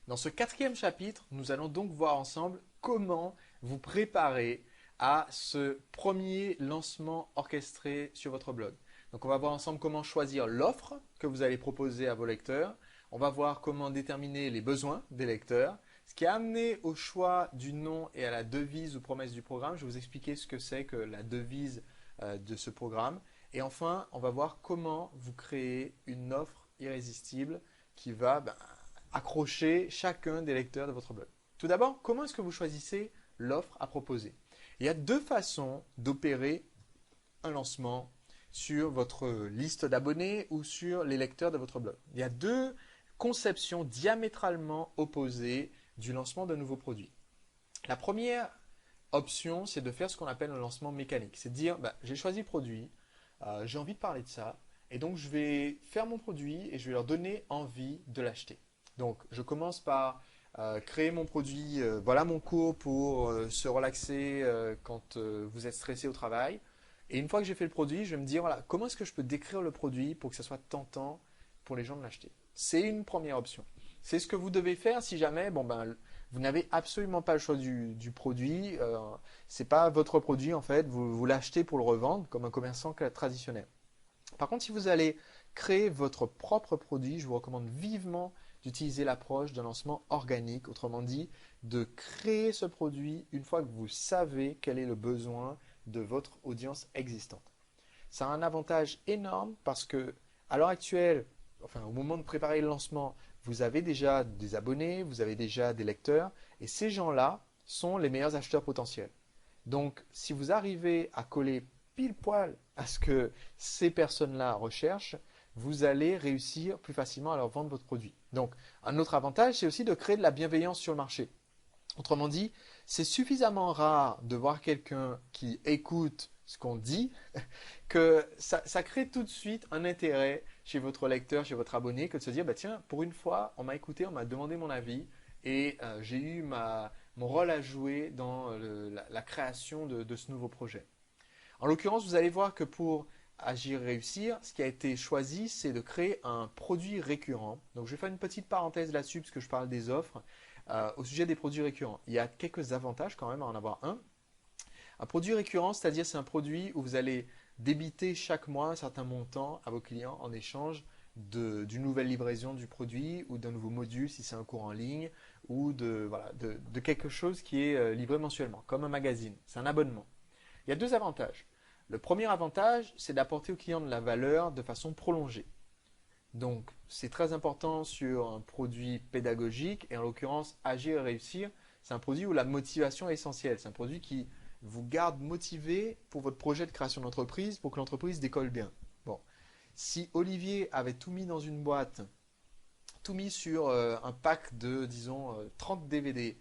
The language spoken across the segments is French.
Dans ce quatrième chapitre, nous allons donc voir ensemble comment vous préparer à ce premier lancement orchestré sur votre blog. Donc on va voir ensemble comment choisir l'offre que vous allez proposer à vos lecteurs. On va voir comment déterminer les besoins des lecteurs. Ce qui a amené au choix du nom et à la devise ou promesse du programme. Je vais vous expliquer ce que c'est que la devise de ce programme. Et enfin, on va voir comment vous créez une offre irrésistible qui va accrocher chacun des lecteurs de votre blog. Tout d'abord, comment est-ce que vous choisissez l'offre à proposer? Il y a deux façons d'opérer un lancement sur votre liste d'abonnés ou sur les lecteurs de votre blog. Il y a deux conceptions diamétralement opposées du lancement d'un nouveau produit. La première option, c'est de faire ce qu'on appelle un lancement mécanique. C'est de dire, j'ai choisi le produit, j'ai envie de parler de ça, et donc je vais faire mon produit et je vais leur donner envie de l'acheter. Donc je commence par créer mon produit, voilà mon cours pour se relaxer quand vous êtes stressé au travail. Et une fois que j'ai fait le produit, je vais me dire, voilà, comment est-ce que je peux décrire le produit pour que ça soit tentant pour les gens de l'acheter. C'est une première option. C'est ce que vous devez faire si jamais vous n'avez absolument pas le choix du produit. Ce n'est pas votre produit en fait, vous l'achetez pour le revendre comme un commerçant traditionnel. Par contre, si vous allez créer votre propre produit, je vous recommande vivement d'utiliser l'approche d'un lancement organique, autrement dit, de créer ce produit une fois que vous savez quel est le besoin de votre audience existante. Ça a un avantage énorme parce que, à l'heure actuelle, enfin au moment de préparer le lancement, vous avez déjà des abonnés, vous avez déjà des lecteurs, et ces gens-là sont les meilleurs acheteurs potentiels. Donc, si vous arrivez à coller pile poil à ce que ces personnes-là recherchent, vous allez réussir plus facilement à leur vendre votre produit. Donc, un autre avantage, c'est aussi de créer de la bienveillance sur le marché. Autrement dit, c'est suffisamment rare de voir quelqu'un qui écoute ce qu'on dit que ça crée tout de suite un intérêt chez votre lecteur, chez votre abonné, que de se dire, tiens, pour une fois, on m'a écouté, on m'a demandé mon avis et j'ai eu mon rôle à jouer dans la création de ce nouveau projet. En l'occurrence, vous allez voir que pour agir réussir, ce qui a été choisi, c'est de créer un produit récurrent. Donc, je vais faire une petite parenthèse là-dessus, parce que je parle des offres. Au sujet des produits récurrents, il y a quelques avantages quand même à en avoir un. Un produit récurrent, c'est-à-dire c'est un produit où vous allez débiter chaque mois un certain montant à vos clients en échange d'une nouvelle livraison du produit ou d'un nouveau module si c'est un cours en ligne ou de quelque chose qui est livré mensuellement, comme un magazine. C'est un abonnement. Il y a deux avantages. Le premier avantage, c'est d'apporter au client de la valeur de façon prolongée. Donc, c'est très important sur un produit pédagogique, et en l'occurrence, Agir et réussir, c'est un produit où la motivation est essentielle. C'est un produit qui vous garde motivé pour votre projet de création d'entreprise, pour que l'entreprise décolle bien. Bon, si Olivier avait tout mis dans une boîte, tout mis sur un pack de, disons, 30 DVD,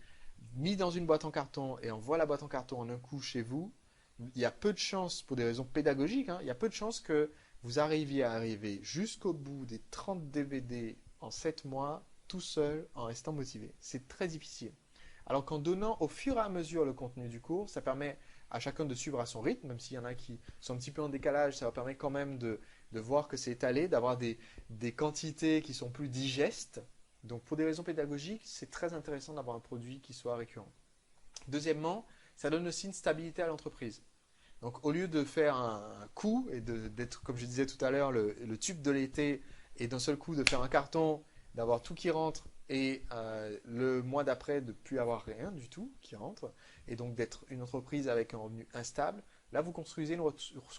mis dans une boîte en carton, et envoie la boîte en carton en un coup chez vous, il y a peu de chances, pour des raisons pédagogiques, il y a peu de chances que vous arriviez à arriver jusqu'au bout des 30 DVD en 7 mois, tout seul, en restant motivé. C'est très difficile. Alors qu'en donnant au fur et à mesure le contenu du cours, ça permet à chacun de suivre à son rythme, même s'il y en a qui sont un petit peu en décalage, ça va permettre quand même de voir que c'est étalé, d'avoir des quantités qui sont plus digestes. Donc pour des raisons pédagogiques, c'est très intéressant d'avoir un produit qui soit récurrent. Deuxièmement, ça donne aussi une stabilité à l'entreprise. Donc au lieu de faire un coup et d'être, comme je disais tout à l'heure, le tube de l'été et d'un seul coup de faire un carton, d'avoir tout qui rentre et le mois d'après de ne plus avoir rien du tout qui rentre et donc d'être une entreprise avec un revenu instable, là vous construisez une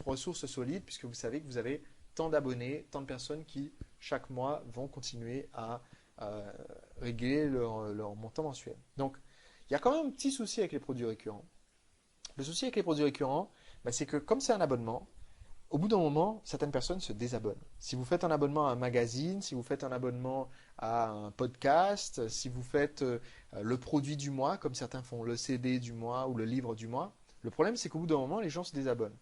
ressource solide puisque vous savez que vous avez tant d'abonnés, tant de personnes qui chaque mois vont continuer à régler leur montant mensuel. Donc il y a quand même un petit souci avec les produits récurrents. Le souci avec les produits récurrents, c'est que comme c'est un abonnement, au bout d'un moment, certaines personnes se désabonnent. Si vous faites un abonnement à un magazine, si vous faites un abonnement à un podcast, si vous faites le produit du mois, comme certains font le CD du mois ou le livre du mois, le problème c'est qu'au bout d'un moment, les gens se désabonnent.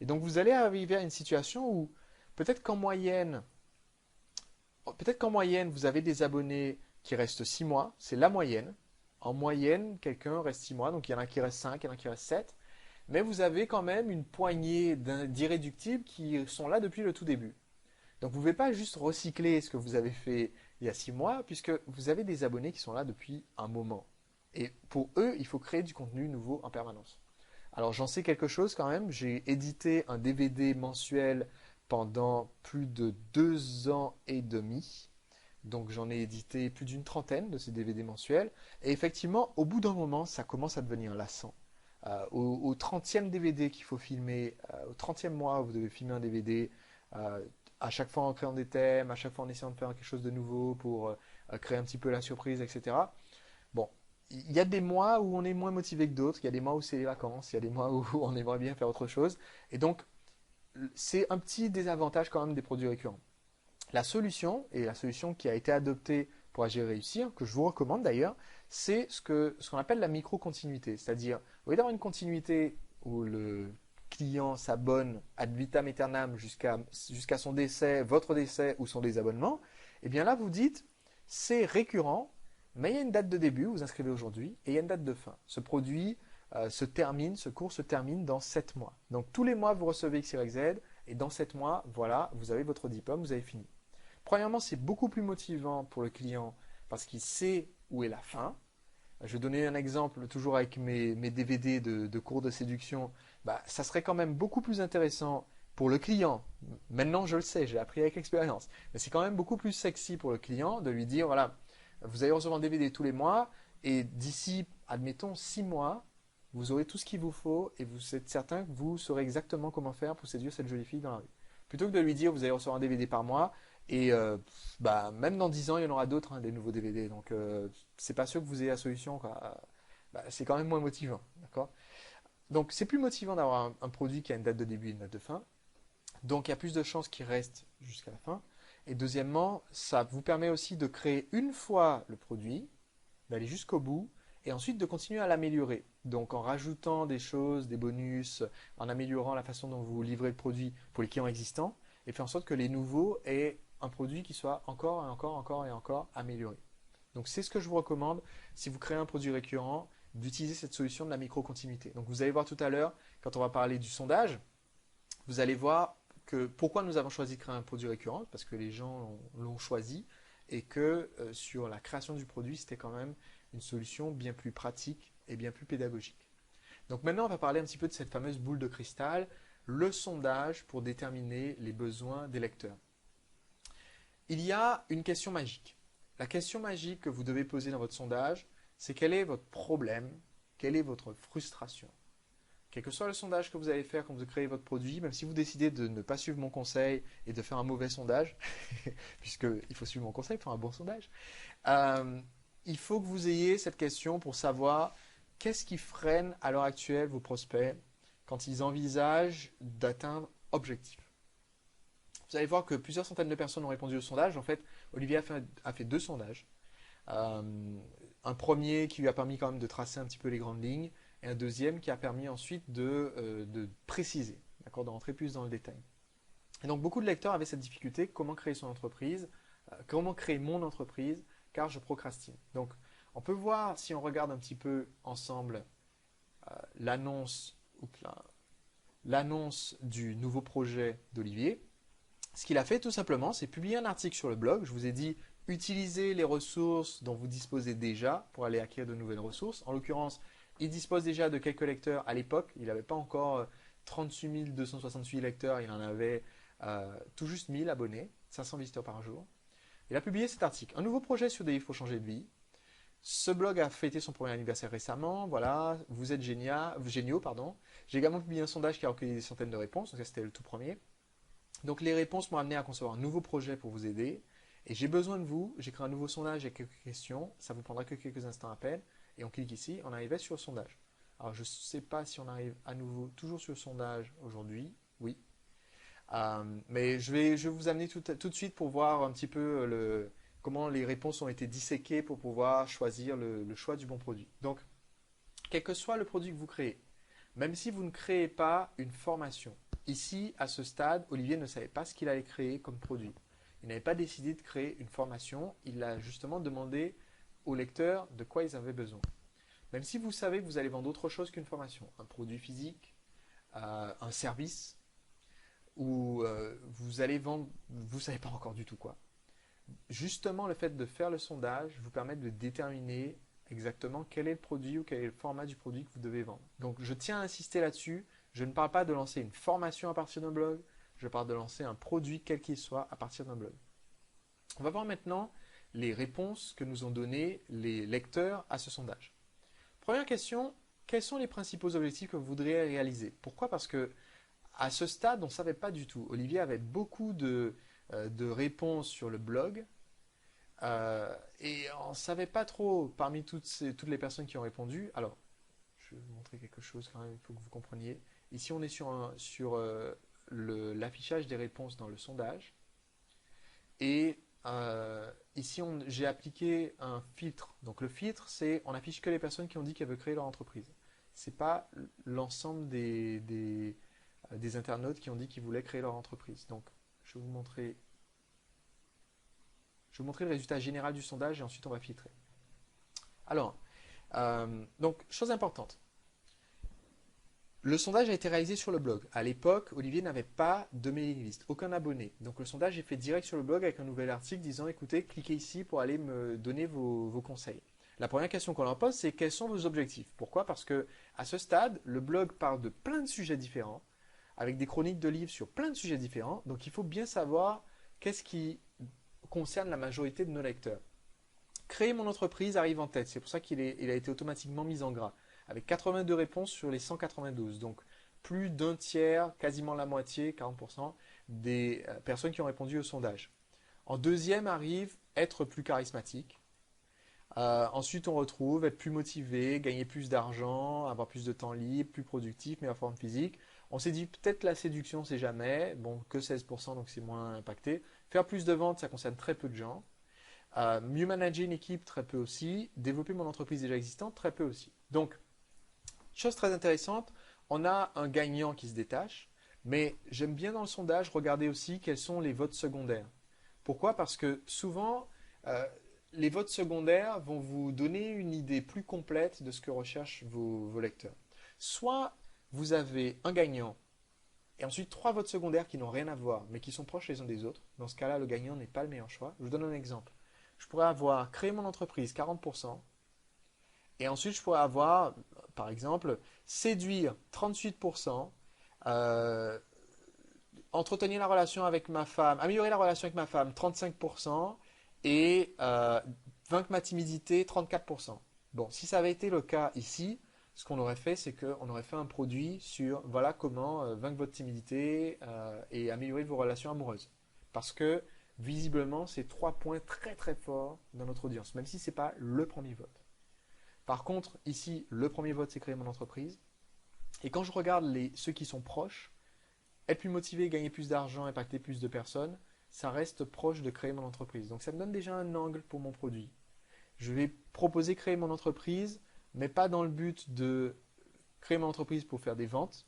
Et donc vous allez arriver à une situation où peut-être qu'en moyenne, vous avez des abonnés qui restent 6 mois, c'est la moyenne. En moyenne, quelqu'un reste 6 mois, donc il y en a qui restent 5, il y en a qui restent 7. Mais vous avez quand même une poignée d'irréductibles qui sont là depuis le tout début. Donc vous ne pouvez pas juste recycler ce que vous avez fait il y a 6 mois, puisque vous avez des abonnés qui sont là depuis un moment. Et pour eux, il faut créer du contenu nouveau en permanence. Alors j'en sais quelque chose quand même. J'ai édité un DVD mensuel pendant plus de 2 ans et demi. Donc j'en ai édité plus d'une trentaine de ces DVD mensuels. Et effectivement, au bout d'un moment, ça commence à devenir lassant. Au 30e DVD qu'il faut filmer, au 30e mois, vous devez filmer un DVD, à chaque fois en créant des thèmes, à chaque fois en essayant de faire quelque chose de nouveau pour créer un petit peu la surprise, etc. Bon, il y a des mois où on est moins motivé que d'autres, il y a des mois où c'est les vacances, il y a des mois où on aimerait bien faire autre chose. Et donc, c'est un petit désavantage quand même des produits récurrents. La solution, et la solution qui a été adoptée pour agir et réussir, que je vous recommande d'ailleurs, c'est ce qu'on appelle la micro-continuité. C'est-à-dire, au lieu d'avoir une continuité où le client s'abonne ad vitam aeternam jusqu'à son décès, votre décès ou son désabonnement, et bien là vous dites, c'est récurrent, mais il y a une date de début, vous inscrivez aujourd'hui, et il y a une date de fin. Ce produit ce cours se termine dans 7 mois. Donc tous les mois, vous recevez X, Y, Z, et dans 7 mois, voilà, vous avez votre diplôme, vous avez fini. Premièrement, c'est beaucoup plus motivant pour le client parce qu'il sait où est la fin. Je vais donner un exemple toujours avec mes DVD de cours de séduction. Bah, ça serait quand même beaucoup plus intéressant pour le client. Maintenant, je le sais, j'ai appris avec l'expérience. Mais c'est quand même beaucoup plus sexy pour le client de lui dire, voilà, vous allez recevoir un DVD tous les mois et d'ici, admettons, 6 mois, vous aurez tout ce qu'il vous faut et vous êtes certain que vous saurez exactement comment faire pour séduire cette jolie fille dans la rue. Plutôt que de lui dire, vous allez recevoir un DVD par mois et bah, même dans 10 ans, il y en aura d'autres, hein, des nouveaux DVD. Donc, c'est pas sûr que vous ayez la solution, quoi. Bah, c'est quand même moins motivant. D'accord. Donc, c'est plus motivant d'avoir un produit qui a une date de début et une date de fin. Donc, il y a plus de chances qu'il reste jusqu'à la fin. Et deuxièmement, ça vous permet aussi de créer une fois le produit, d'aller jusqu'au bout, et ensuite de continuer à l'améliorer. Donc, en rajoutant des choses, des bonus, en améliorant la façon dont vous livrez le produit pour les clients existants, et faire en sorte que les nouveaux aient un produit qui soit encore et encore, encore et encore amélioré. Donc c'est ce que je vous recommande si vous créez un produit récurrent, d'utiliser cette solution de la micro-continuité. Donc vous allez voir tout à l'heure, quand on va parler du sondage, vous allez voir que pourquoi nous avons choisi de créer un produit récurrent, parce que les gens l'ont choisi, et que sur la création du produit, c'était quand même une solution bien plus pratique et bien plus pédagogique. Donc maintenant, on va parler un petit peu de cette fameuse boule de cristal, le sondage pour déterminer les besoins des lecteurs. Il y a une question magique. La question magique que vous devez poser dans votre sondage, c'est quel est votre problème, quelle est votre frustration. Quel que soit le sondage que vous allez faire quand vous créez votre produit, même si vous décidez de ne pas suivre mon conseil et de faire un mauvais sondage, puisqu'il faut suivre mon conseil pour faire un bon sondage, il faut que vous ayez cette question pour savoir qu'est-ce qui freine à l'heure actuelle vos prospects quand ils envisagent d'atteindre objectif. Vous allez voir que plusieurs centaines de personnes ont répondu au sondage. En fait, Olivier a fait 2 sondages. Un premier qui lui a permis quand même de tracer un petit peu les grandes lignes et un deuxième qui a permis ensuite de préciser, d'accord, de rentrer plus dans le détail. Et donc beaucoup de lecteurs avaient cette difficulté, comment créer son entreprise, comment créer mon entreprise, car je procrastine. Donc on peut voir, si on regarde un petit peu ensemble l'annonce du nouveau projet d'Olivier. Ce qu'il a fait tout simplement, c'est publier un article sur le blog. Je vous ai dit, utilisez les ressources dont vous disposez déjà pour aller acquérir de nouvelles ressources. En l'occurrence, il dispose déjà de quelques lecteurs à l'époque. Il n'avait pas encore 38 268 lecteurs, il en avait tout juste 1000 abonnés, 500 visiteurs par jour. Il a publié cet article. Un nouveau projet sur des livres pour changer de vie. Ce blog a fêté son premier anniversaire récemment. Voilà, vous êtes géniaux, pardon. J'ai également publié un sondage qui a recueilli des centaines de réponses. Donc ça, c'était le tout premier. Donc les réponses m'ont amené à concevoir un nouveau projet pour vous aider. Et j'ai besoin de vous. J'ai créé un nouveau sondage avec quelques questions. Ça vous prendra que quelques instants à peine. Et on clique ici, on arrive sur le sondage. Alors je ne sais pas si on arrive à nouveau toujours sur le sondage aujourd'hui. Oui. Mais je vais vous amener tout de suite pour voir un petit peu comment les réponses ont été disséquées pour pouvoir choisir le choix du bon produit. Donc, quel que soit le produit que vous créez, même si vous ne créez pas une formation, ici, à ce stade, Olivier ne savait pas ce qu'il allait créer comme produit. Il n'avait pas décidé de créer une formation, il a justement demandé aux lecteurs de quoi ils avaient besoin. Même si vous savez que vous allez vendre autre chose qu'une formation, un produit physique, un service, ou vous allez vendre, vous ne savez pas encore du tout quoi. justement, le fait de faire le sondage vous permet de déterminer exactement quel est le produit ou quel est le format du produit que vous devez vendre. Donc, je tiens à insister là-dessus. Je ne parle pas de lancer une formation à partir d'un blog. Je parle de lancer un produit, quel qu'il soit, à partir d'un blog. On va voir maintenant les réponses que nous ont données les lecteurs à ce sondage. Première question, quels sont les principaux objectifs que vous voudriez réaliser? Pourquoi? Parce que à ce stade, on ne savait pas du tout. Olivier avait beaucoup de réponses sur le blog et on ne savait pas trop parmi toutes les personnes qui ont répondu. Alors, je vais vous montrer quelque chose quand même, il faut que vous compreniez. Ici, on est sur l'affichage des réponses dans le sondage. Et ici, j'ai appliqué un filtre. Donc le filtre, c'est on affiche que les personnes qui ont dit qu'elles veulent créer leur entreprise. Ce n'est pas l'ensemble des internautes qui ont dit qu'ils voulaient créer leur entreprise. Donc, je vais vous montrer le résultat général du sondage et ensuite on va filtrer. Alors, donc, chose importante. Le sondage a été réalisé sur le blog. À l'époque, Olivier n'avait pas de mailing list, aucun abonné. Donc le sondage est fait direct sur le blog avec un nouvel article disant écoutez, cliquez ici pour aller me donner vos conseils. La première question qu'on leur pose, c'est quels sont vos objectifs? Pourquoi? Parce que à ce stade, le blog parle de plein de sujets différents, avec des chroniques de livres sur plein de sujets différents. Donc il faut bien savoir qu'est-ce qui concerne la majorité de nos lecteurs. Créer mon entreprise arrive en tête. C'est pour ça qu'il a été automatiquement mis en gras, avec 82 réponses sur les 192. Donc plus d'un tiers, quasiment la moitié, 40%, des personnes qui ont répondu au sondage. En deuxième arrive être plus charismatique. Ensuite, on retrouve être plus motivé, gagner plus d'argent, avoir plus de temps libre, plus productif, meilleure forme physique. On s'est dit peut-être la séduction, c'est jamais. Bon, que 16%, donc c'est moins impacté. Faire plus de ventes, ça concerne très peu de gens. Mieux manager une équipe, très peu aussi. Développer mon entreprise déjà existante, très peu aussi. Donc, chose très intéressante, on a un gagnant qui se détache, mais j'aime bien dans le sondage regarder aussi quels sont les votes secondaires. Pourquoi? Parce que souvent, les votes secondaires vont vous donner une idée plus complète de ce que recherchent vos lecteurs. Soit vous avez un gagnant et ensuite trois votes secondaires qui n'ont rien à voir, mais qui sont proches les uns des autres. Dans ce cas-là, le gagnant n'est pas le meilleur choix. Je vous donne un exemple. Je pourrais avoir créé mon entreprise 40%, et ensuite je pourrais avoir, par exemple, séduire 38%, entretenir la relation avec ma femme, améliorer la relation avec ma femme 35%, et vaincre ma timidité 34%. Bon, si ça avait été le cas ici, ce qu'on aurait fait, c'est qu'on aurait fait un produit sur voilà comment vaincre votre timidité et améliorer vos relations amoureuses. Parce que visiblement, c'est trois points très très forts dans notre audience, même si ce n'est pas le premier vote. Par contre, ici, le premier vote, c'est créer mon entreprise. Et quand je regarde ceux qui sont proches, être plus motivé, gagner plus d'argent, impacter plus de personnes, ça reste proche de créer mon entreprise. Donc ça me donne déjà un angle pour mon produit. Je vais proposer créer mon entreprise, mais pas dans le but de créer mon entreprise pour faire des ventes,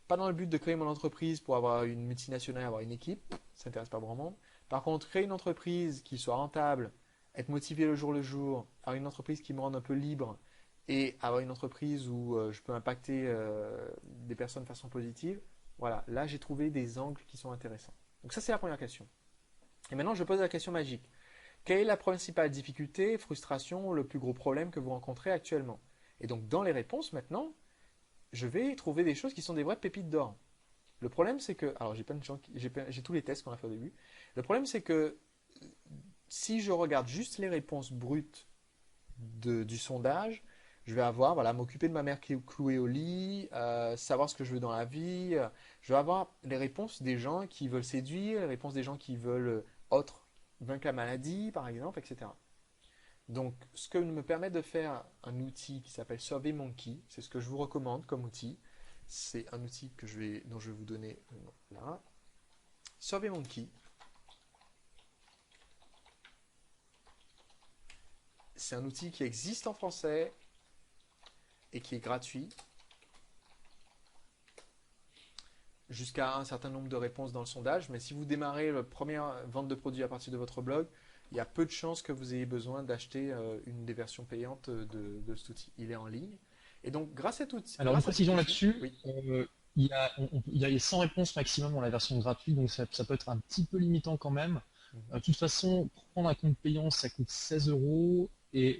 pas dans le but de créer mon entreprise pour avoir une multinationale, avoir une équipe, ça n'intéresse pas vraiment. Par contre, créer une entreprise qui soit rentable, être motivé le jour, avoir une entreprise qui me rende un peu libre et avoir une entreprise où je peux impacter des personnes de façon positive, voilà, là j'ai trouvé des angles qui sont intéressants. Donc ça c'est la première question. Et maintenant je pose la question magique. Quelle est la principale difficulté, frustration, le plus gros problème que vous rencontrez actuellement? Et donc dans les réponses maintenant, je vais trouver des choses qui sont des vraies pépites d'or. Le problème c'est que, alors j'ai tous les tests qu'on a fait au début. Le problème c'est que si je regarde juste les réponses brutes du sondage, je vais avoir, voilà, m'occuper de ma mère qui est clouée au lit, savoir ce que je veux dans la vie. Je vais avoir les réponses des gens qui veulent séduire, les réponses des gens qui veulent vaincre la maladie, par exemple, etc. Donc, ce que me permet de faire un outil qui s'appelle SurveyMonkey, c'est ce que je vous recommande comme outil. C'est un outil dont je vais vous donner le nom là. SurveyMonkey. C'est un outil qui existe en français et qui est gratuit. Jusqu'à un certain nombre de réponses dans le sondage, mais si vous démarrez la première vente de produits à partir de votre blog, il y a peu de chances que vous ayez besoin d'acheter une des versions payantes de cet outil. Il est en ligne. Et donc, grâce à cet outil... Alors, une précision outil, là-dessus, oui. Il y a 100 réponses maximum dans la version gratuite, donc ça peut être un petit peu limitant quand même. Mhm. De toute façon, pour prendre un compte payant, ça coûte 16 euros et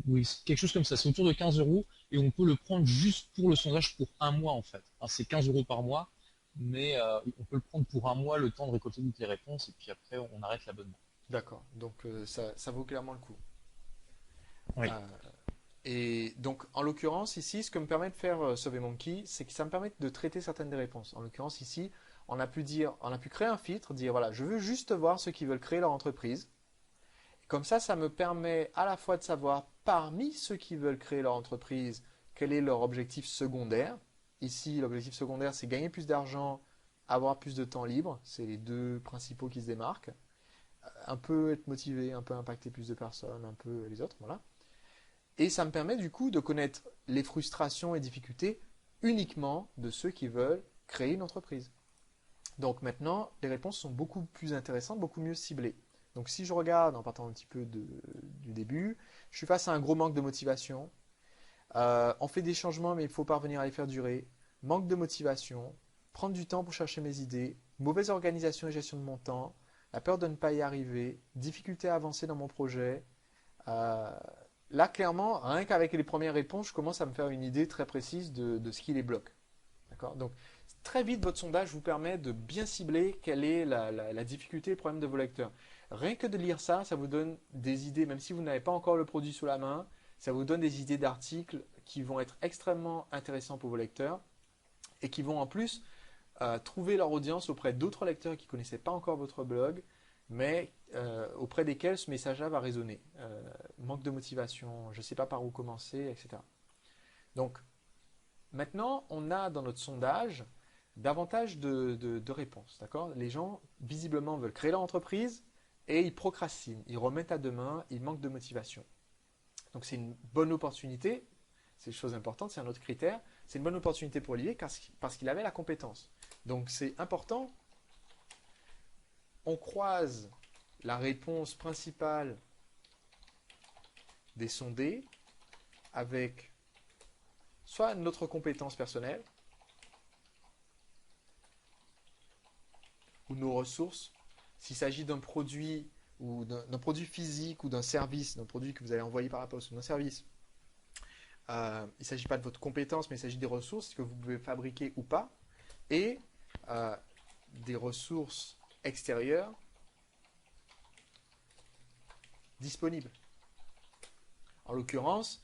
oui, quelque chose comme ça. C'est autour de 15 euros et on peut le prendre juste pour le sondage pour un mois en fait. Alors, c'est 15 euros par mois, mais on peut le prendre pour un mois, le temps de récolter toutes les réponses et puis après on arrête l'abonnement. D'accord. Donc ça vaut clairement le coup. Oui. Euh, et donc en l'occurrence ici, ce que me permet de faire SurveyMonkey, c'est que ça me permet de traiter certaines des réponses. En l'occurrence ici, on a pu créer un filtre, dire voilà, je veux juste voir ceux qui veulent créer leur entreprise. Comme ça me permet à la fois de savoir parmi ceux qui veulent créer leur entreprise, quel est leur objectif secondaire. Ici, l'objectif secondaire, c'est gagner plus d'argent, avoir plus de temps libre. C'est les deux principaux qui se démarquent. Un peu être motivé, un peu impacter plus de personnes, un peu les autres, voilà. Et ça me permet du coup de connaître les frustrations et difficultés uniquement de ceux qui veulent créer une entreprise. Donc maintenant, les réponses sont beaucoup plus intéressantes, beaucoup mieux ciblées. Donc si je regarde en partant un petit peu du début, je suis face à un gros manque de motivation. On fait des changements, mais il faut parvenir à les faire durer. Manque de motivation, prendre du temps pour chercher mes idées, mauvaise organisation et gestion de mon temps, la peur de ne pas y arriver, difficulté à avancer dans mon projet. Euh, Là, clairement, rien qu'avec les premières réponses, je commence à me faire une idée très précise de ce qui les bloque. D'accord. Donc, très vite, votre sondage vous permet de bien cibler quelle est la difficulté et le problème de vos lecteurs. Rien que de lire ça, ça vous donne des idées, même si vous n'avez pas encore le produit sous la main, ça vous donne des idées d'articles qui vont être extrêmement intéressants pour vos lecteurs et qui vont en plus trouver leur audience auprès d'autres lecteurs qui ne connaissaient pas encore votre blog, mais auprès desquels ce message-là va résonner. Manque de motivation, je ne sais pas par où commencer, etc. Donc, maintenant, on a dans notre sondage davantage de réponses. D'accord. Les gens, visiblement, veulent créer leur entreprise et ils procrastinent, ils remettent à demain, ils manquent de motivation. Donc, c'est une bonne opportunité, c'est une chose importante, c'est un autre critère, c'est une bonne opportunité pour Olivier parce qu'il avait la compétence. Donc, c'est important, on croise la réponse principale des sondés avec soit notre compétence personnelle ou nos ressources. S'il s'agit d'un produit ou d'un produit physique ou d'un service, d'un produit que vous allez envoyer par la poste ou d'un service, il ne s'agit pas de votre compétence, mais il s'agit des ressources que vous pouvez fabriquer ou pas, et euh, des ressources extérieures disponibles. En l'occurrence,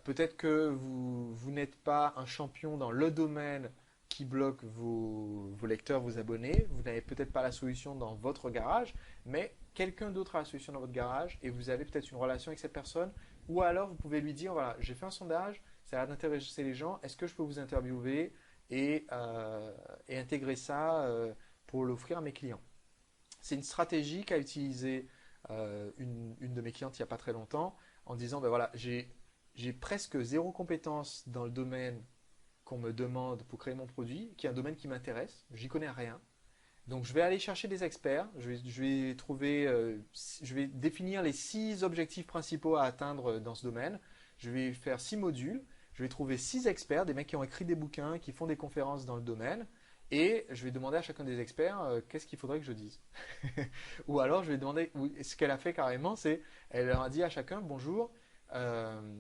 peut-être que vous n'êtes pas un champion dans le domaine qui bloque vos lecteurs, vos abonnés. Vous n'avez peut-être pas la solution dans votre garage, mais quelqu'un d'autre a la solution dans votre garage et vous avez peut-être une relation avec cette personne. Ou alors vous pouvez lui dire, voilà, j'ai fait un sondage, ça a l'air d'intéresser les gens, est-ce que je peux vous interviewer et intégrer ça pour l'offrir à mes clients. C'est une stratégie qu'a utilisée une de mes clientes il n'y a pas très longtemps en disant, ben voilà, j'ai presque zéro compétence dans le domaine qu'on me demande pour créer mon produit, qui est un domaine qui m'intéresse, j'y connais rien. Donc je vais aller chercher des experts, je vais trouver, je vais définir les 6 objectifs principaux à atteindre dans ce domaine. Je vais faire 6 modules, je vais trouver 6 experts, des mecs qui ont écrit des bouquins, qui font des conférences dans le domaine, et je vais demander à chacun des experts qu'est-ce qu'il faudrait que je dise. Ou alors je vais demander, ce qu'elle a fait carrément, c'est, elle leur a dit à chacun, bonjour, euh,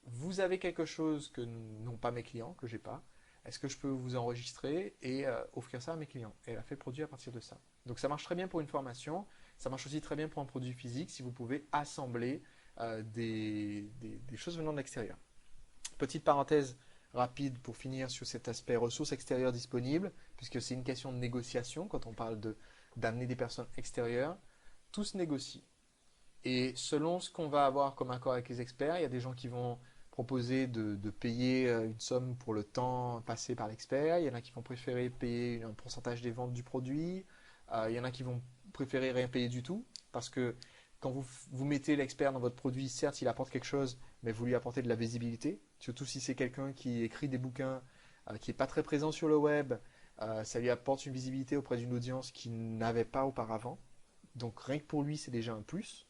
vous avez quelque chose que n'ont pas mes clients, que j'ai pas. Est-ce que je peux vous enregistrer et offrir ça à mes clients? Et elle a fait le produit à partir de ça. Donc ça marche très bien pour une formation, ça marche aussi très bien pour un produit physique si vous pouvez assembler des choses venant de l'extérieur. Petite parenthèse rapide pour finir sur cet aspect ressources extérieures disponibles, puisque c'est une question de négociation quand on parle d'amener des personnes extérieures. Tout se négocie. Et selon ce qu'on va avoir comme accord avec les experts, il y a des gens qui vont proposer de payer une somme pour le temps passé par l'expert. Il y en a qui vont préférer payer un pourcentage des ventes du produit. Il y en a qui vont préférer rien payer du tout. Parce que quand vous mettez l'expert dans votre produit, certes, il apporte quelque chose, mais vous lui apportez de la visibilité. Surtout si c'est quelqu'un qui écrit des bouquins, qui n'est pas très présent sur le web, ça lui apporte une visibilité auprès d'une audience qu'il n'avait pas auparavant. Donc rien que pour lui, c'est déjà un plus.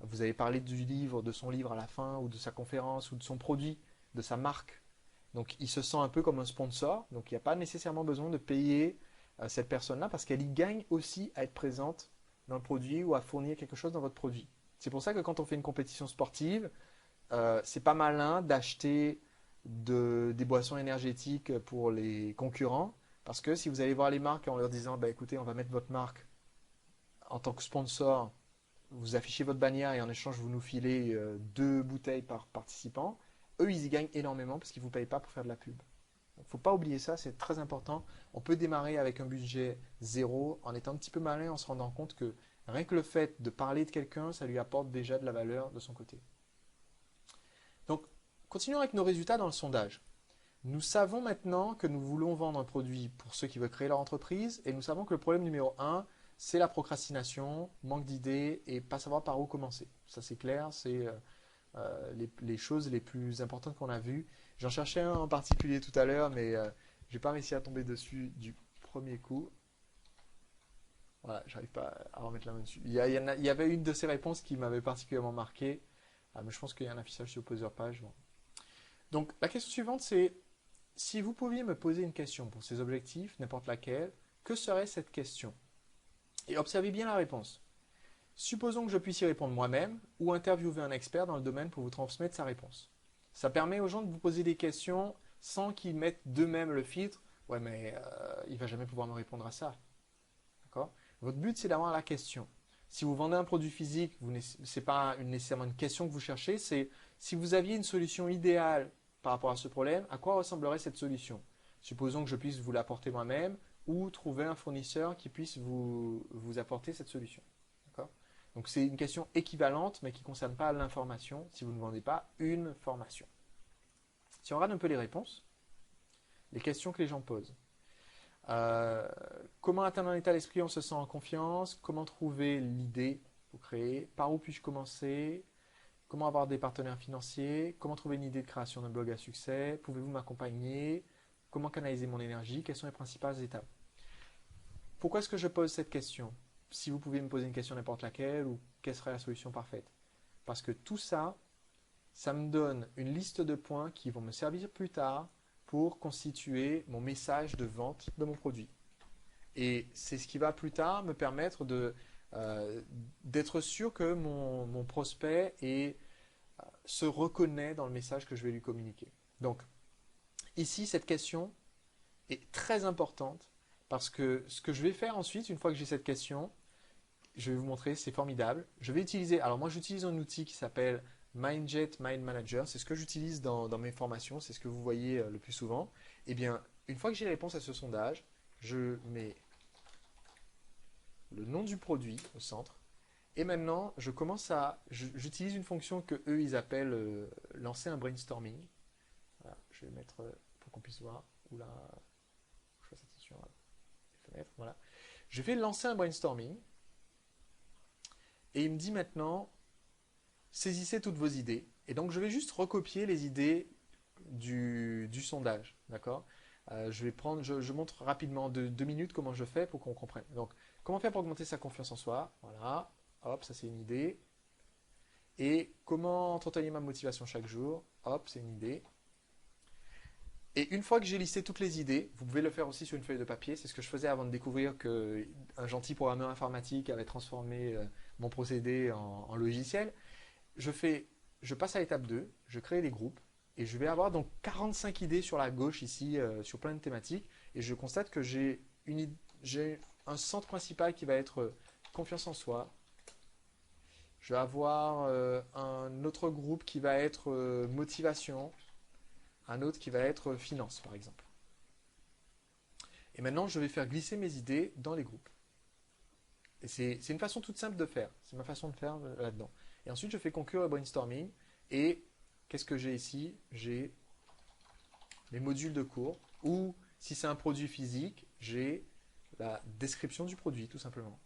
Vous avez parlé du livre, de son livre à la fin, ou de sa conférence, ou de son produit, de sa marque. Donc il se sent un peu comme un sponsor. Donc il n'y a pas nécessairement besoin de payer cette personne-là parce qu'elle y gagne aussi à être présente dans le produit ou à fournir quelque chose dans votre produit. C'est pour ça que quand on fait une compétition sportive, c'est pas malin d'acheter des boissons énergétiques pour les concurrents, parce que si vous allez voir les marques en leur disant, bah, écoutez, on va mettre votre marque en tant que sponsor, vous affichez votre bannière et en échange, vous nous filez 2 bouteilles par participant, eux, ils y gagnent énormément parce qu'ils ne vous payent pas pour faire de la pub. Il ne faut pas oublier ça, c'est très important. On peut démarrer avec un budget zéro en étant un petit peu malin, en se rendant compte que rien que le fait de parler de quelqu'un, ça lui apporte déjà de la valeur de son côté. Donc, continuons avec nos résultats dans le sondage. Nous savons maintenant que nous voulons vendre un produit pour ceux qui veulent créer leur entreprise et nous savons que le problème numéro un, c'est la procrastination, manque d'idées et pas savoir par où commencer. Ça c'est clair, c'est les choses les plus importantes qu'on a vues. J'en cherchais un en particulier tout à l'heure, mais je n'ai pas réussi à tomber dessus du premier coup. Voilà, j'arrive pas à remettre la main dessus. Il y avait une de ces réponses qui m'avait particulièrement marqué, mais je pense qu'il y a un affichage sur plusieurs pages. Bon. Donc la question suivante, c'est si vous pouviez me poser une question pour ces objectifs, n'importe laquelle, que serait cette question? Et observez bien la réponse. Supposons que je puisse y répondre moi-même ou interviewer un expert dans le domaine pour vous transmettre sa réponse. Ça permet aux gens de vous poser des questions sans qu'ils mettent d'eux-mêmes le filtre. Ouais, mais il va jamais pouvoir me répondre à ça. D'accord? Votre but, c'est d'avoir la question. Si vous vendez un produit physique, ce n'est pas nécessairement une question que vous cherchez, c'est si vous aviez une solution idéale par rapport à ce problème, à quoi ressemblerait cette solution? Supposons que je puisse vous l'apporter moi-même ou trouver un fournisseur qui puisse vous apporter cette solution. D'accord? Donc c'est une question équivalente, mais qui ne concerne pas l'information si vous ne vendez pas une formation. Si on regarde un peu les réponses, les questions que les gens posent. Comment atteindre un état d'esprit où on se sent en confiance? Comment trouver l'idée pour créer? Par où puis-je commencer? Comment avoir des partenaires financiers? Comment trouver une idée de création d'un blog à succès? Pouvez-vous m'accompagner? Comment canaliser mon énergie? Quelles sont les principales étapes? Pourquoi est-ce que je pose cette question? Si vous pouvez me poser une question n'importe laquelle, ou quelle serait la solution parfaite? Parce que tout ça, ça me donne une liste de points qui vont me servir plus tard pour constituer mon message de vente de mon produit. Et c'est ce qui va plus tard me permettre d'être sûr que mon prospect se reconnaît dans le message que je vais lui communiquer. Donc, ici, cette question est très importante parce que ce que je vais faire ensuite, une fois que j'ai cette question, je vais vous montrer, c'est formidable. Je vais utiliser, alors moi j'utilise un outil qui s'appelle Mindjet Mind Manager. C'est ce que j'utilise dans mes formations, c'est ce que vous voyez le plus souvent. Eh bien, une fois que j'ai les réponses à ce sondage, je mets le nom du produit au centre. Et maintenant, j'utilise une fonction que eux ils appellent lancer un brainstorming. Voilà, je vais mettre pour qu'on puisse voir. Oula, je fasse attention à les fenêtres. Voilà. Je vais lancer un brainstorming. Et il me dit maintenant, saisissez toutes vos idées. Et donc, je vais juste recopier les idées du sondage. D'accord? Je montre rapidement 2 minutes comment je fais pour qu'on comprenne. Donc, comment faire pour augmenter sa confiance en soi? Voilà. Hop, ça c'est une idée. Et comment entretenir ma motivation chaque jour? Hop, c'est une idée. Et une fois que j'ai listé toutes les idées, vous pouvez le faire aussi sur une feuille de papier. C'est ce que je faisais avant de découvrir qu'un gentil programmeur informatique avait transformé mon procédé en logiciel. Je passe à l'étape 2, je crée les groupes et je vais avoir donc 45 idées sur la gauche ici, sur plein de thématiques. Et je constate que j'ai un centre principal qui va être confiance en soi. Je vais avoir un autre groupe qui va être motivation, un autre qui va être finance par exemple. Et maintenant, je vais faire glisser mes idées dans les groupes. Et c'est une façon toute simple de faire. C'est ma façon de faire là-dedans. Et ensuite, je fais conclure le brainstorming. Et qu'est-ce que j'ai ici? J'ai les modules de cours. Ou si c'est un produit physique, j'ai la description du produit, tout simplement.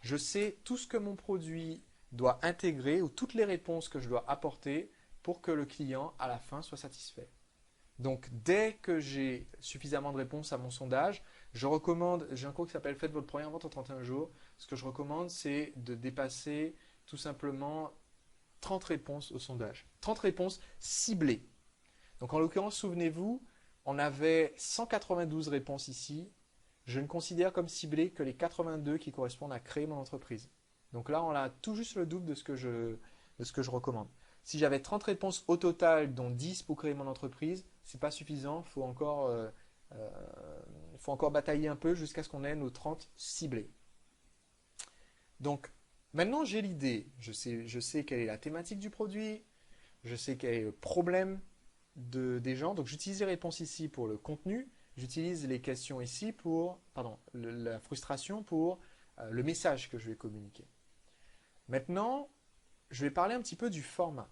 Je sais tout ce que mon produit doit intégrer ou toutes les réponses que je dois apporter pour que le client, à la fin, soit satisfait. Donc, dès que j'ai suffisamment de réponses à mon sondage, j'ai un cours qui s'appelle Faites votre première vente en 31 jours. Ce que je recommande, c'est de dépasser tout simplement 30 réponses au sondage. 30 réponses ciblées. Donc, en l'occurrence, souvenez-vous, on avait 192 réponses ici. je ne considère comme ciblé que les 82 qui correspondent à créer mon entreprise. Donc là, on a tout juste le double de ce que je recommande. Si j'avais 30 réponses au total, dont 10 pour créer mon entreprise, c'est pas suffisant. Euh, faut encore batailler un peu jusqu'à ce qu'on ait nos 30 ciblés. Donc, maintenant j'ai l'idée. Je sais quelle est la thématique du produit. Je sais quel est le problème des gens. Donc, j'utilise les réponses ici pour le contenu. J'utilise les questions ici pour, pardon, la frustration pour le message que je vais communiquer. Maintenant, je vais parler un petit peu du format.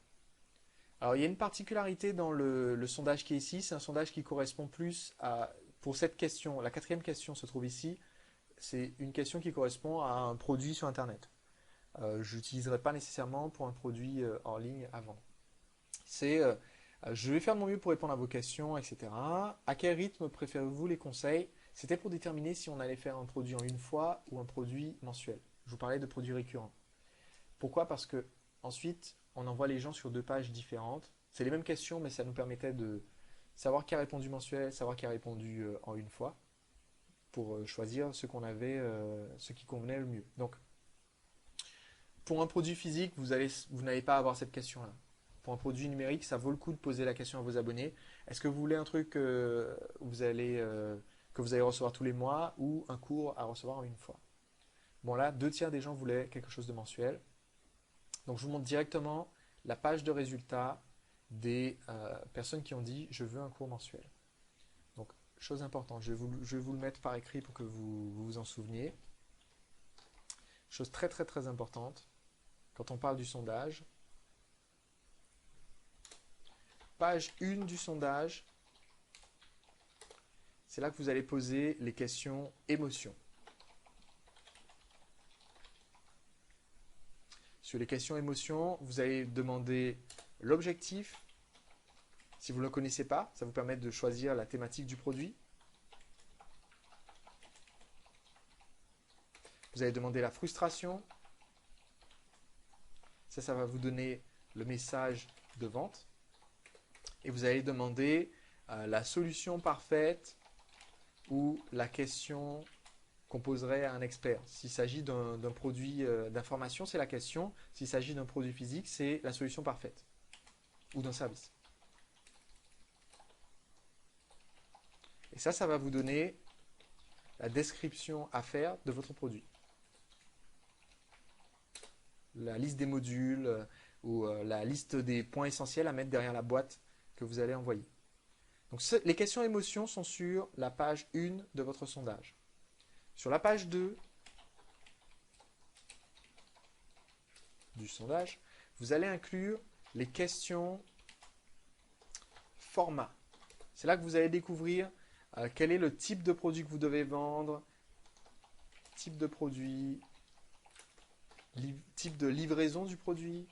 Alors, il y a une particularité dans le sondage qui est ici. C'est un sondage qui correspond plus à, pour cette question, la quatrième question se trouve ici. C'est une question qui correspond à un produit sur Internet. Je n'utiliserai pas nécessairement pour un produit en ligne avant. C'est je vais faire de mon mieux pour répondre à vos questions, etc. À quel rythme préférez-vous les conseils? C'était pour déterminer si on allait faire un produit en une fois ou un produit mensuel. Je vous parlais de produits récurrents. Pourquoi? Parce que ensuite, on envoie les gens sur deux pages différentes. C'est les mêmes questions, mais ça nous permettait de savoir qui a répondu mensuel, savoir qui a répondu en une fois, pour choisir ce qu'on avait, ce qui convenait le mieux. Donc, pour un produit physique, vous n'allez pas avoir cette question-là. Pour un produit numérique, ça vaut le coup de poser la question à vos abonnés. Est-ce que vous voulez un truc que vous allez recevoir tous les mois ou un cours à recevoir en une fois? Bon là, 2 tiers des gens voulaient quelque chose de mensuel. Donc je vous montre directement la page de résultats des personnes qui ont dit je veux un cours mensuel. Donc chose importante, je vais vous le mettre par écrit pour que vous vous en souveniez. Chose très très très importante, quand on parle du sondage, page 1 du sondage, c'est là que vous allez poser les questions émotions. Sur les questions émotions, vous allez demander l'objectif. Si vous ne le connaissez pas, ça vous permet de choisir la thématique du produit. Vous allez demander la frustration. Ça va vous donner le message de vente. Et vous allez demander la solution parfaite ou la question qu'on poserait à un expert. S'il s'agit d'un produit d'information, c'est la question. S'il s'agit d'un produit physique, c'est la solution parfaite. Ou d'un service. Et ça va vous donner la description à faire de votre produit. La liste des modules ou la liste des points essentiels à mettre derrière la boîte que vous allez envoyer. Donc les questions émotions sont sur la page 1 de votre sondage. Sur la page 2 du sondage, vous allez inclure les questions format. C'est là que vous allez découvrir quel est le type de produit que vous devez vendre, type de produit, type de livraison du produit.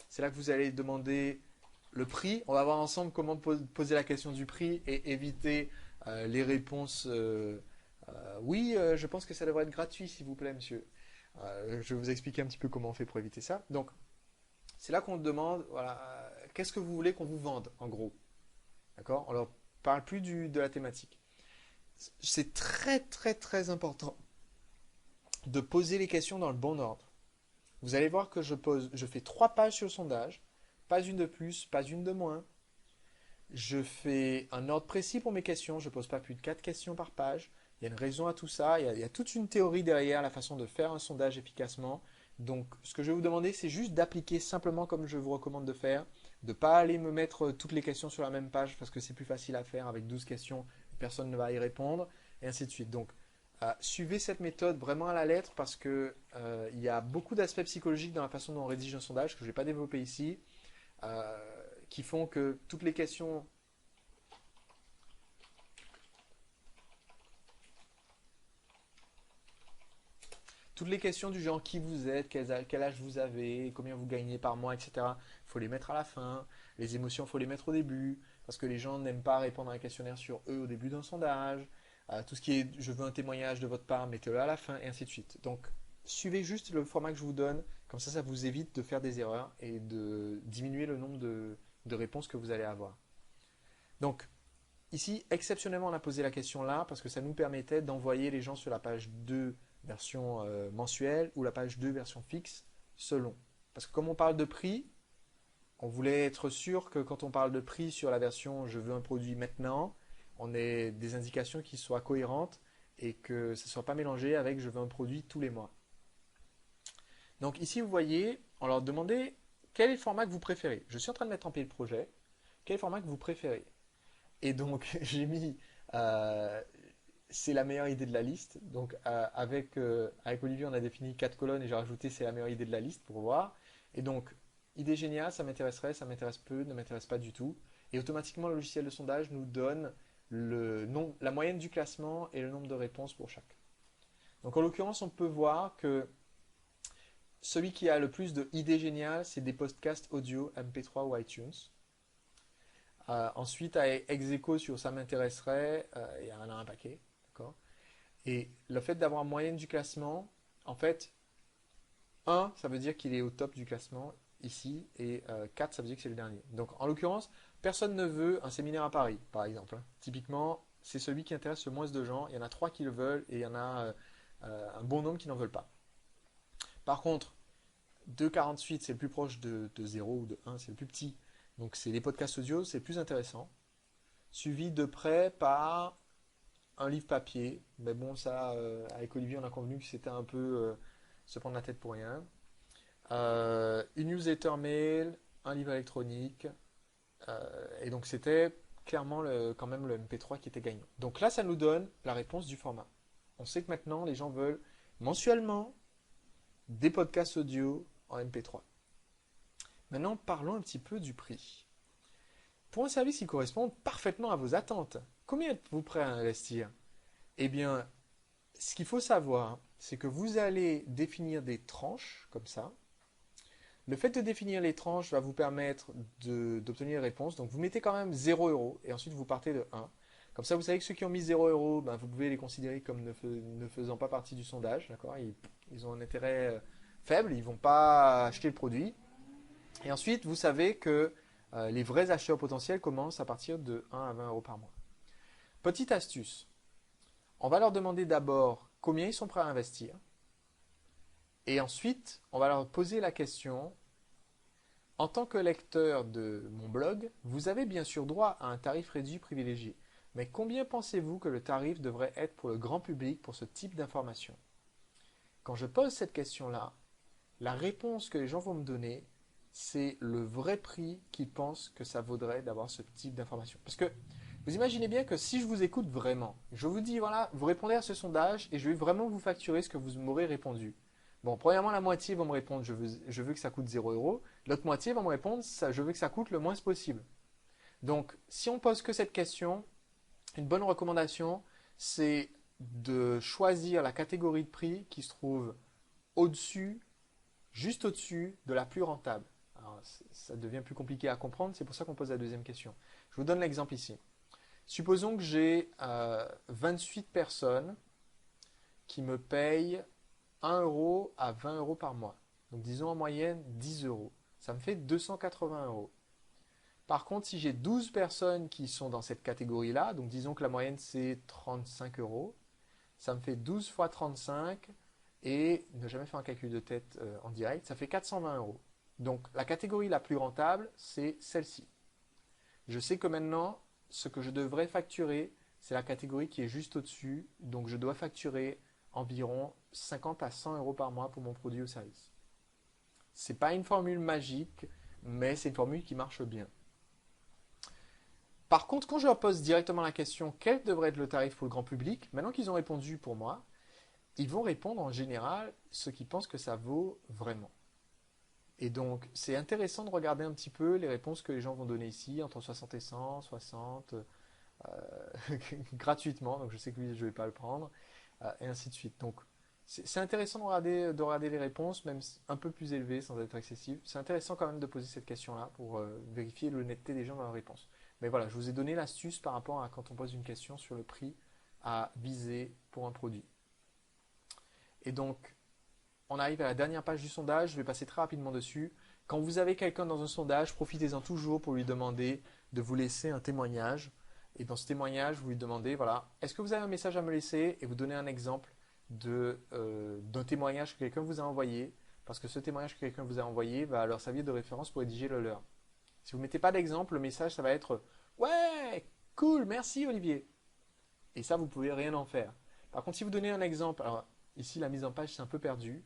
C'est là que vous allez demander le prix. On va voir ensemble comment poser la question du prix et éviter les réponses oui, je pense que ça devrait être gratuit, s'il vous plaît, monsieur. Je vais vous expliquer un petit peu comment on fait pour éviter ça. Donc, c'est là qu'on demande, voilà, qu'est-ce que vous voulez qu'on vous vende, en gros. D'accord? On leur parle plus de la thématique. C'est très, très, très important de poser les questions dans le bon ordre. Vous allez voir que je fais 3 pages sur le sondage, pas une de plus, pas une de moins. Je fais un ordre précis pour mes questions, je ne pose pas plus de 4 questions par page. Il y a une raison à tout ça, il y a toute une théorie derrière la façon de faire un sondage efficacement. Donc ce que je vais vous demander, c'est juste d'appliquer simplement comme je vous recommande de faire, de ne pas aller me mettre toutes les questions sur la même page parce que c'est plus facile à faire avec 12 questions, personne ne va y répondre, et ainsi de suite. Donc suivez cette méthode vraiment à la lettre parce que il y a beaucoup d'aspects psychologiques dans la façon dont on rédige un sondage que je ne vais pas développer ici, qui font que toutes les questions du genre qui vous êtes, quel âge vous avez, combien vous gagnez par mois, etc. Il faut les mettre à la fin. Les émotions, il faut les mettre au début. Parce que les gens n'aiment pas répondre à un questionnaire sur eux au début d'un sondage. Tout ce qui est je veux un témoignage de votre part, mettez-le à la fin, et ainsi de suite. Donc, suivez juste le format que je vous donne. Comme ça vous évite de faire des erreurs et de diminuer le nombre de réponses que vous allez avoir. Donc, ici, exceptionnellement, on a posé la question là parce que ça nous permettait d'envoyer les gens sur la page 2 version mensuelle ou la page 2 version fixe selon. Parce que comme on parle de prix, on voulait être sûr que quand on parle de prix sur la version je veux un produit maintenant, on ait des indications qui soient cohérentes et que ce ne soit pas mélangé avec je veux un produit tous les mois. Donc ici, vous voyez, on leur demandait quel est le format que vous préférez. Je suis en train de mettre en pied le projet. Quel est le format que vous préférez? Et donc, j'ai mis c'est la meilleure idée de la liste. Donc, avec Olivier, on a défini 4 colonnes et j'ai rajouté c'est la meilleure idée de la liste pour voir. Et donc, idée géniale, ça m'intéresserait, ça m'intéresse peu, ne m'intéresse pas du tout. Et automatiquement, le logiciel de sondage nous donne la moyenne du classement et le nombre de réponses pour chaque. Donc, en l'occurrence, on peut voir que celui qui a le plus de idées géniales, c'est des podcasts audio MP3 ou iTunes. Ensuite, à ex aequo sur ça m'intéresserait, il y en a un paquet. D'accord. Et le fait d'avoir moyenne du classement, en fait, 1, ça veut dire qu'il est au top du classement ici, et 4, ça veut dire que c'est le dernier. Donc, en l'occurrence, personne ne veut un séminaire à Paris, par exemple. Typiquement, c'est celui qui intéresse le moins de gens. Il y en a 3 qui le veulent et il y en a un bon nombre qui n'en veulent pas. Par contre, 2,48, c'est le plus proche de 0 ou de 1, c'est le plus petit. Donc, c'est les podcasts audio, c'est le plus intéressant. Suivi de près par un livre papier. Mais bon, ça, avec Olivier, on a convenu que c'était un peu se prendre la tête pour rien. Une newsletter mail, un livre électronique. Et donc, c'était clairement quand même le MP3 qui était gagnant. Donc là, ça nous donne la réponse du format. On sait que maintenant, les gens veulent mensuellement des podcasts audio en MP3. Maintenant, parlons un petit peu du prix. Pour un service qui correspond parfaitement à vos attentes, combien êtes-vous prêt à investir? Eh bien, ce qu'il faut savoir, c'est que vous allez définir des tranches comme ça. Le fait de définir les tranches va vous permettre d'obtenir les réponses. Donc, vous mettez quand même 0 € et ensuite vous partez de 1. Comme ça, vous savez que ceux qui ont mis 0 €, ben, vous pouvez les considérer comme ne faisant pas partie du sondage. D'accord. Ils ont un intérêt faible, ils ne vont pas acheter le produit. Et ensuite, vous savez que les vrais acheteurs potentiels commencent à partir de 1 à 20 € par mois. Petite astuce. On va leur demander d'abord combien ils sont prêts à investir. Et ensuite, on va leur poser la question, en tant que lecteur de mon blog, vous avez bien sûr droit à un tarif réduit privilégié. Mais combien pensez-vous que le tarif devrait être pour le grand public pour ce type d'information? Quand je pose cette question-là, la réponse que les gens vont me donner, c'est le vrai prix qu'ils pensent que ça vaudrait d'avoir ce type d'information. Parce que vous imaginez bien que si je vous écoute vraiment, je vous dis, voilà, vous répondez à ce sondage et je vais vraiment vous facturer ce que vous m'aurez répondu. Bon, premièrement, la moitié vont me répondre, je veux que ça coûte 0 €. L'autre moitié vont me répondre, je veux que ça coûte le moins possible. Donc, si on pose que cette question, une bonne recommandation, c'est de choisir la catégorie de prix qui se trouve au-dessus, juste au-dessus de la plus rentable. Alors, ça devient plus compliqué à comprendre, c'est pour ça qu'on pose la deuxième question. Je vous donne l'exemple ici. Supposons que j'ai 28 personnes qui me payent 1 € à 20 € par mois. Donc disons en moyenne 10 €. Ça me fait 280 €. Par contre, si j'ai 12 personnes qui sont dans cette catégorie-là, donc disons que la moyenne c'est 35 €, ça me fait 12 fois 35 et ne jamais faire un calcul de tête en direct, ça fait 420 €. Donc la catégorie la plus rentable, c'est celle-ci. Je sais que maintenant, ce que je devrais facturer, c'est la catégorie qui est juste au-dessus. Donc je dois facturer environ 50 à 100 € par mois pour mon produit ou service. Ce n'est pas une formule magique, mais c'est une formule qui marche bien. Par contre, quand je leur pose directement la question quel devrait être le tarif pour le grand public, maintenant qu'ils ont répondu pour moi, ils vont répondre en général ce qu'ils pensent que ça vaut vraiment. Et donc, c'est intéressant de regarder un petit peu les réponses que les gens vont donner ici, entre 60 et 100, 60, gratuitement, donc je sais que lui, je ne vais pas le prendre, et ainsi de suite. Donc, c'est intéressant de regarder les réponses, même un peu plus élevées, sans être excessif. C'est intéressant quand même de poser cette question-là pour vérifier l'honnêteté des gens dans leurs réponses. Mais voilà, je vous ai donné l'astuce par rapport à quand on pose une question sur le prix à viser pour un produit. Et donc, on arrive à la dernière page du sondage, je vais passer très rapidement dessus. Quand vous avez quelqu'un dans un sondage, profitez-en toujours pour lui demander de vous laisser un témoignage. Et dans ce témoignage, vous lui demandez, voilà, est-ce que vous avez un message à me laisser? Et vous donnez un exemple d'un témoignage que quelqu'un vous a envoyé, parce que ce témoignage que quelqu'un vous a envoyé va leur servir de référence pour rédiger le leur. Si vous ne mettez pas d'exemple, le message, ça va être ouais, cool, merci Olivier. Et ça, vous pouvez rien en faire. Par contre, si vous donnez un exemple, alors ici, la mise en page, c'est un peu perdu.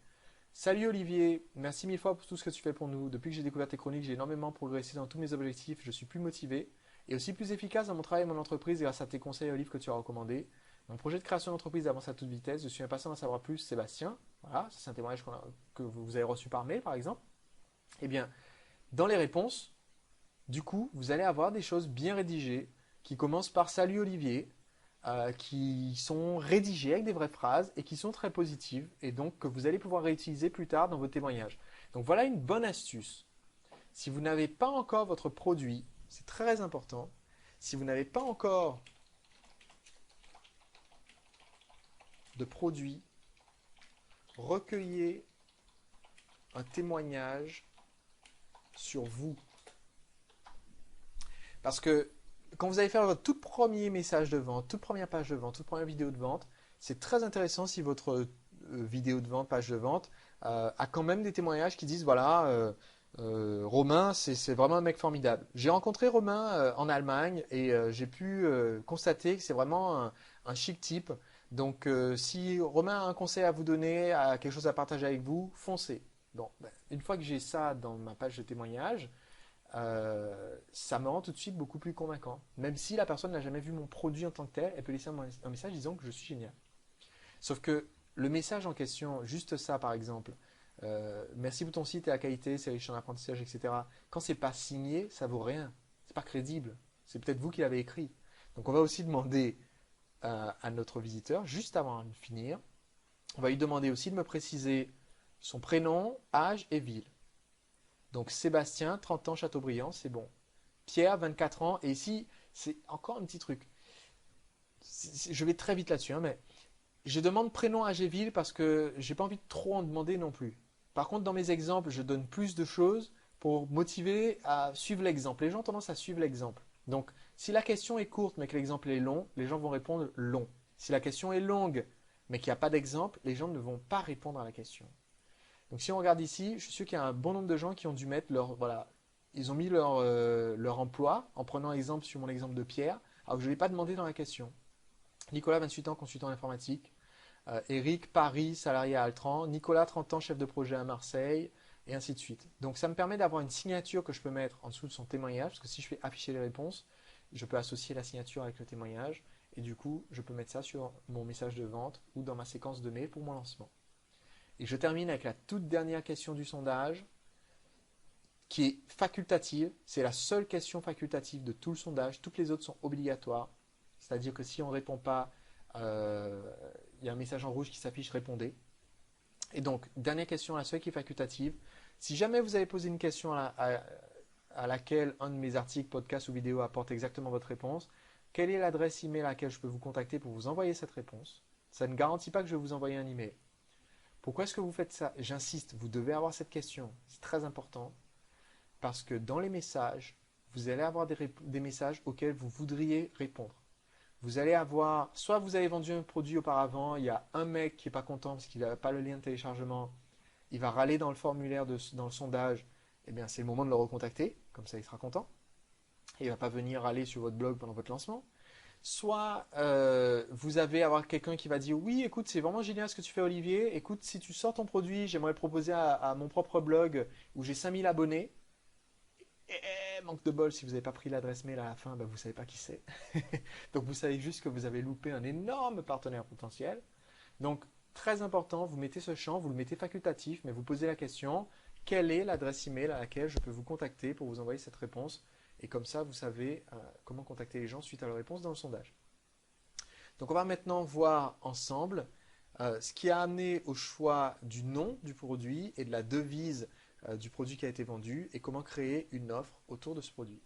Salut Olivier, merci mille fois pour tout ce que tu fais pour nous. Depuis que j'ai découvert tes chroniques, j'ai énormément progressé dans tous mes objectifs. Je suis plus motivé et aussi plus efficace dans mon travail et mon entreprise grâce à tes conseils et aux livres que tu as recommandés. Mon projet de création d'entreprise avance à toute vitesse. Je suis impatient d'en savoir plus, Sébastien. Voilà, ça c'est un témoignage que vous avez reçu par mail, par exemple. Eh bien, dans les réponses, du coup, vous allez avoir des choses bien rédigées qui commencent par Salut Olivier, qui sont rédigées avec des vraies phrases et qui sont très positives et donc que vous allez pouvoir réutiliser plus tard dans vos témoignages. Donc voilà une bonne astuce. Si vous n'avez pas encore votre produit, c'est très important. Si vous n'avez pas encore de produit, recueillez un témoignage sur vous. Parce que quand vous allez faire votre tout premier message de vente, toute première page de vente, toute première vidéo de vente, c'est très intéressant si votre vidéo de vente, page de vente, a quand même des témoignages qui disent voilà, Romain, c'est vraiment un mec formidable. J'ai rencontré Romain en Allemagne et j'ai pu constater que c'est vraiment un chic type. Donc, si Romain a un conseil à vous donner, a quelque chose à partager avec vous, foncez. Bon, ben, une fois que j'ai ça dans ma page de témoignage, ça me rend tout de suite beaucoup plus convaincant. Même si la personne n'a jamais vu mon produit en tant que tel, elle peut laisser un message disant que je suis génial. Sauf que le message en question, juste ça par exemple, merci pour ton site et la qualité, c'est riche en apprentissage, etc. Quand c'est pas signé, ça vaut rien. C'est pas crédible. C'est peut-être vous qui l'avez écrit. Donc on va aussi demander à notre visiteur, juste avant de finir, on va lui demander aussi de me préciser son prénom, âge et ville. Donc Sébastien, 30 ans, Châteaubriand, c'est bon. Pierre, 24 ans, et ici, c'est encore un petit truc. Je vais très vite là-dessus, hein, mais je demande prénom, âge et ville parce que j'ai pas envie de trop en demander non plus. Par contre, dans mes exemples, je donne plus de choses pour motiver à suivre l'exemple. Les gens ont tendance à suivre l'exemple. Donc, si la question est courte mais que l'exemple est long, les gens vont répondre long. Si la question est longue mais qu'il n'y a pas d'exemple, les gens ne vont pas répondre à la question. Donc si on regarde ici, je suis sûr qu'il y a un bon nombre de gens qui ont dû mettre leur, voilà, ils ont mis leur emploi en prenant exemple sur mon exemple de Pierre, alors que je ne l'ai pas demandé dans la question. Nicolas, 28 ans, consultant en informatique. Eric, Paris, salarié à Altran. Nicolas, 30 ans, chef de projet à Marseille, et ainsi de suite. Donc ça me permet d'avoir une signature que je peux mettre en dessous de son témoignage, parce que si je fais afficher les réponses, je peux associer la signature avec le témoignage, et du coup, je peux mettre ça sur mon message de vente ou dans ma séquence de mail pour mon lancement. Et je termine avec la toute dernière question du sondage, qui est facultative. C'est la seule question facultative de tout le sondage. Toutes les autres sont obligatoires. C'est-à-dire que si on ne répond pas, il y a un message en rouge qui s'affiche répondez. Et donc, dernière question, la seule qui est facultative. Si jamais vous avez posé une question à laquelle un de mes articles, podcasts ou vidéos apporte exactement votre réponse, quelle est l'adresse email à laquelle je peux vous contacter pour vous envoyer cette réponse? Ça ne garantit pas que je vais vous envoyer un email. Pourquoi est-ce que vous faites ça? J'insiste, vous devez avoir cette question. C'est très important. Parce que dans les messages, vous allez avoir des messages auxquels vous voudriez répondre. Vous allez avoir, soit vous avez vendu un produit auparavant, il y a un mec qui n'est pas content parce qu'il n'a pas le lien de téléchargement, il va râler dans le formulaire, dans le sondage, eh bien c'est le moment de le recontacter, comme ça il sera content. Et il ne va pas venir râler sur votre blog pendant votre lancement. Soit vous allez avoir quelqu'un qui va dire oui, écoute, c'est vraiment génial ce que tu fais, Olivier. Écoute, si tu sors ton produit, j'aimerais le proposer à mon propre blog où j'ai 5000 abonnés. Et manque de bol, si vous n'avez pas pris l'adresse mail à la fin, ben vous ne savez pas qui c'est. Donc vous savez juste que vous avez loupé un énorme partenaire potentiel. Donc très important, vous mettez ce champ, vous le mettez facultatif, mais vous posez la question, quelle est l'adresse email à laquelle je peux vous contacter pour vous envoyer cette réponse? Et comme ça, vous savez comment contacter les gens suite à leur réponse dans le sondage. Donc on va maintenant voir ensemble ce qui a amené au choix du nom du produit et de la devise du produit qui a été vendu et comment créer une offre autour de ce produit.